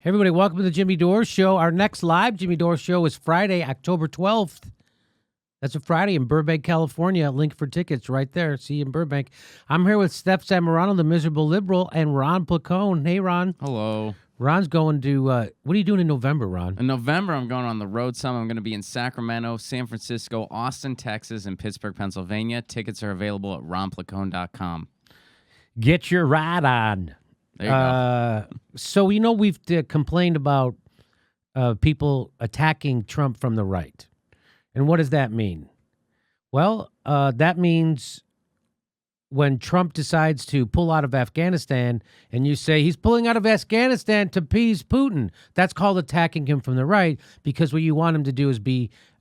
Hey everybody, welcome to the Jimmy Dore Show. Our next live Jimmy Dore Show is Friday, October 12th. That's a Friday in Burbank, California. Link for tickets right there. See you in Burbank. I'm here with Steph Zamorano, the miserable liberal, and Ron Placone. Hey, Ron. Hello. Ron's going to, what are you doing in November, Ron? In November, I'm going on the road some. I'm going to be in Sacramento, San Francisco, Austin, Texas, and Pittsburgh, Pennsylvania. Tickets are available at ronplacone.com. Get your ride on. There you go. So, we've complained about people attacking Trump from the right. And what does that mean? Well, that means when Trump decides to pull out of Afghanistan and you say he's pulling out of Afghanistan to appease Putin, that's called attacking him from the right, because what you want him to do is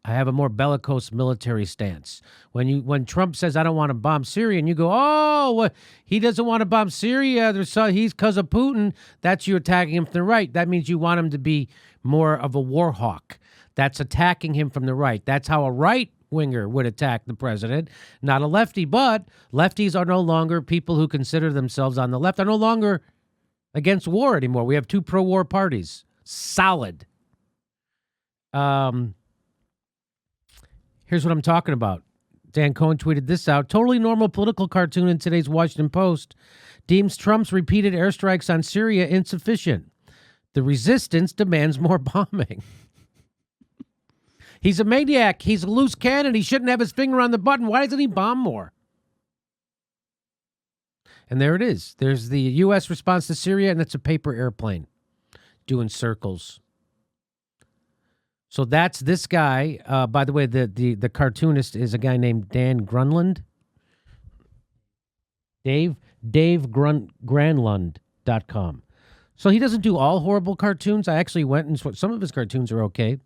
have a more bellicose military stance. When Trump says, I don't want to bomb Syria, and you go, he doesn't want to bomb Syria, he's because of Putin, that's you attacking him from the right. That means you want him to be more of a war hawk. That's attacking him from the right. That's how a right-winger would attack the president, not a lefty. But lefties are no longer, people who consider themselves on the left are no longer against war anymore. We have two pro-war parties. Solid. Here's what I'm talking about. Dan Cohen tweeted this out. Totally normal political cartoon in today's Washington Post deems Trump's repeated airstrikes on Syria insufficient. The resistance demands more bombing. He's a maniac. He's a loose cannon. He shouldn't have his finger on the button. Why doesn't he bomb more? And there it is. There's the U.S. response to Syria, and it's a paper airplane doing circles. So that's this guy. By the way, the cartoonist is a guy named Dan Grunland. DaveGranlund.com. So he doesn't do all horrible cartoons. I actually went and some of his cartoons are okay.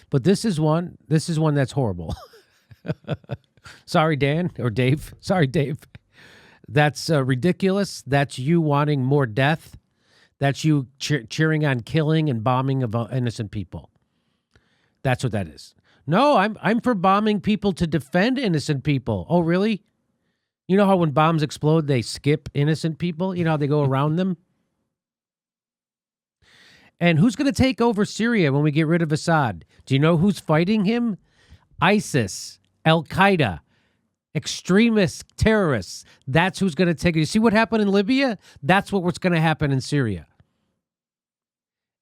But this is one that's horrible. Sorry, Dan, or Dave. Sorry, Dave. That's ridiculous. That's you wanting more death. That's you cheering on killing and bombing of innocent people. That's what that is. No, I'm for bombing people to defend innocent people. Oh, really? You know how when bombs explode, they skip innocent people? You know how they go around them? And who's going to take over Syria when we get rid of Assad? Do you know who's fighting him? ISIS, Al-Qaeda, extremist terrorists. That's who's going to take it. You see what happened in Libya? That's what's going to happen in Syria.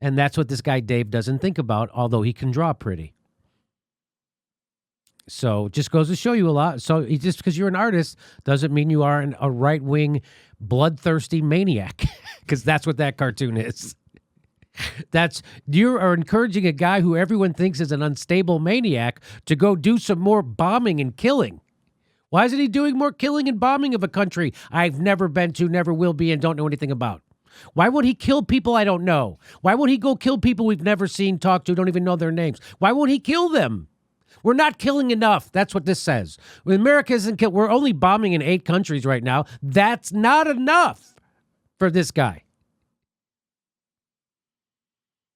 And that's what this guy Dave doesn't think about, although he can draw pretty. So just goes to show you a lot. So just because you're an artist doesn't mean you are a right-wing, bloodthirsty maniac, because that's what that cartoon is. You are encouraging a guy who everyone thinks is an unstable maniac to go do some more bombing and killing. Why isn't he doing more killing and bombing of a country I've never been to, never will be, and don't know anything about? Why won't he kill people I don't know? Why won't he go kill people we've never seen, talked to, don't even know their names? Why won't he kill them? We're not killing enough. That's what this says. America isn't killing. We're only bombing in 8 countries right now. That's not enough for this guy.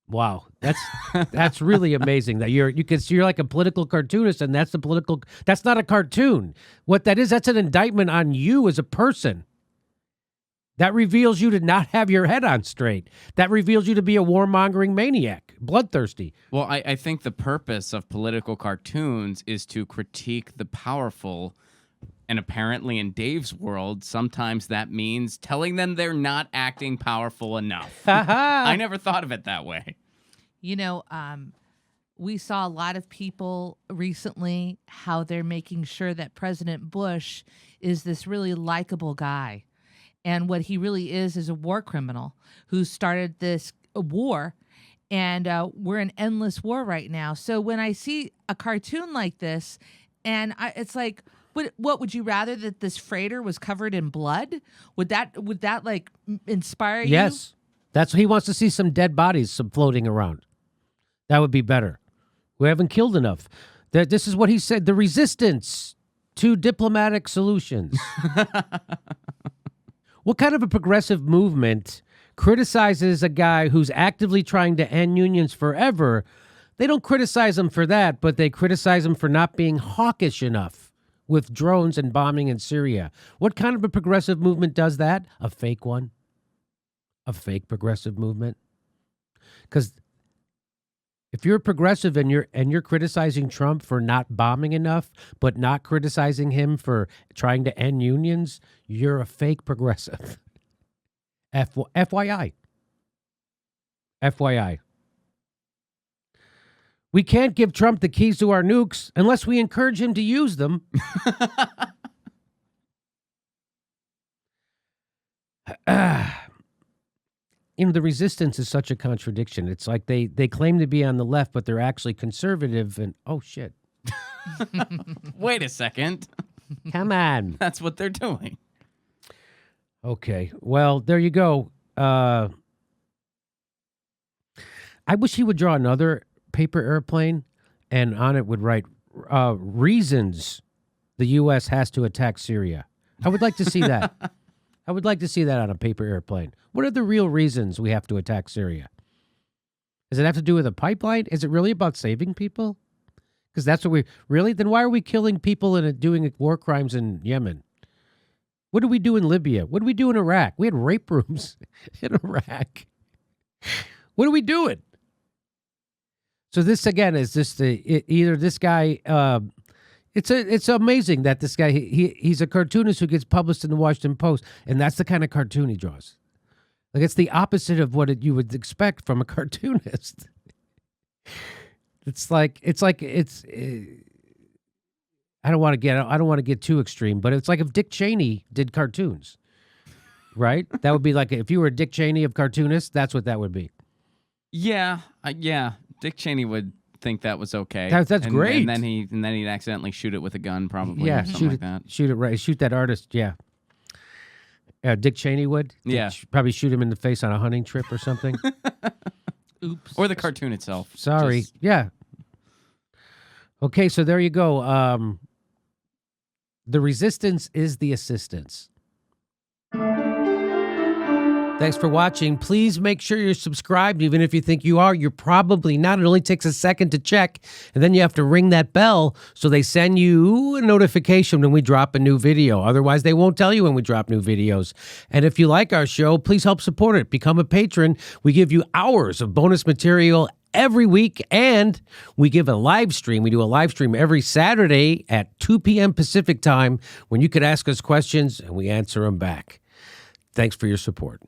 Wow, that's really amazing that you're like a political cartoonist, and that's not a cartoon. What that is, that's an indictment on you as a person. That reveals you to not have your head on straight. That reveals you to be a warmongering maniac, bloodthirsty. Well, I think the purpose of political cartoons is to critique the powerful. And apparently in Dave's world, sometimes that means telling them they're not acting powerful enough. I never thought of it that way. You know, we saw a lot of people recently how they're making sure that President Bush is this really likable guy. And what he really is a war criminal who started this war. And we're in endless war right now. So when I see a cartoon like this, and it's like, what would you rather that this freighter was covered in blood? Would that like inspire you? Yes, that's what he wants to see, some dead bodies floating around. That would be better. We haven't killed enough. This is what he said. The resistance to diplomatic solutions. What kind of a progressive movement criticizes a guy who's actively trying to end unions forever? They don't criticize him for that, but they criticize him for not being hawkish enough with drones and bombing in Syria. What kind of a progressive movement does that? A fake one? A fake progressive movement? Because if you're a progressive and you're criticizing Trump for not bombing enough, but not criticizing him for trying to end unions, you're a fake progressive. FYI. FYI. We can't give Trump the keys to our nukes unless we encourage him to use them. The resistance is such a contradiction. It's like they claim to be on the left, but they're actually conservative. And oh shit! Wait a second. Come on. That's what they're doing. Okay. Well, there you go. I wish he would draw another paper airplane, and on it would write reasons the U.S. has to attack Syria. I would like to see that. I would like to see that on a paper airplane. What are the real reasons we have to attack Syria? Does it have to do with a pipeline? Is it really about saving people? Because that's what we really. Then why are we killing people and doing war crimes in Yemen? What do we do in Libya? What do we do in Iraq? We had rape rooms in Iraq. What are we doing? So this again is just either this guy. It's amazing that this guy he's a cartoonist who gets published in the Washington Post, and that's the kind of cartoon he draws. Like it's the opposite of what you would expect from a cartoonist. It's I don't want to get too extreme, but it's like if Dick Cheney did cartoons, right? That would be like if you were a Dick Cheney of cartoonists, that's what that would be. Yeah, Dick Cheney would think that was okay. That's great. And then he'd accidentally shoot it with a gun, probably. Yeah, or something like that. Shoot it right. Shoot that artist. Yeah. Dick Cheney would. Yeah. Probably shoot him in the face on a hunting trip or something. Oops. Or the cartoon itself. Sorry. Yeah. Okay, so there you go. The resistance is the assistance. Thanks for watching. Please make sure you're subscribed. Even if you think you are, you're probably not. It only takes a second to check, and then you have to ring that bell so they send you a notification when we drop a new video. Otherwise, they won't tell you when we drop new videos. And if you like our show, please help support it. Become a patron. We give you hours of bonus material every week, and we give a live stream. We do a live stream every Saturday at 2 p.m. Pacific time when you could ask us questions, and we answer them back. Thanks for your support.